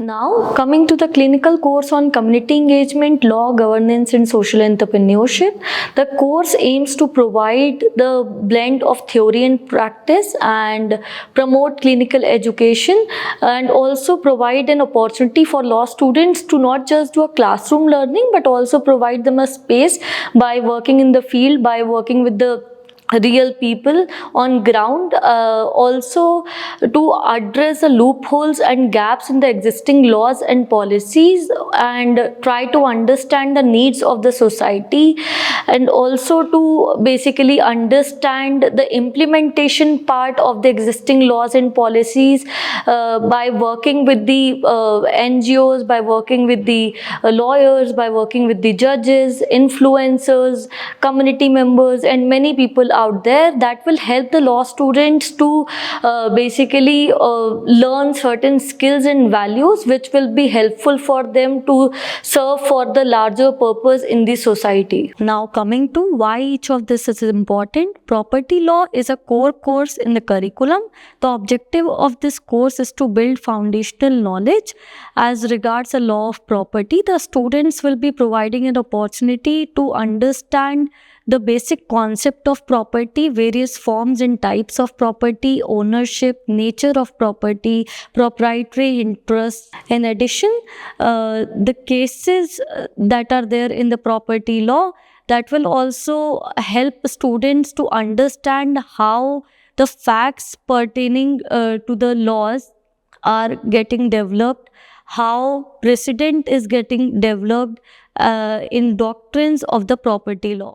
Now, coming to the clinical course on community engagement, law, governance, and social entrepreneurship, the course aims to provide the blend of theory and practice and promote clinical education, and also provide an opportunity for law students to not just do a classroom learning but also provide them a space by working in the field, by working with the real people on ground, also to address the loopholes and gaps in the existing laws and policies, and try to understand the needs of the society, and also to basically understand the implementation part of the existing laws and policies, by working with the NGOs, by working with the lawyers, by working with the judges, influencers, community members, and many people out there. That will help the law students to basically learn certain skills and values which will be helpful for them to serve for the larger purpose in the society. Now, coming to why each of this is important. Property law is a core course in the curriculum. The objective of this course is to build foundational knowledge as regards the law of property. The students will be providing an opportunity to understand the basic concept of property, various forms and types of property, ownership, nature of property, proprietary interests. In addition, the cases that are there in the property law, that will also help students to understand how the facts pertaining to the laws are getting developed, how precedent is getting developed in doctrines of the property law.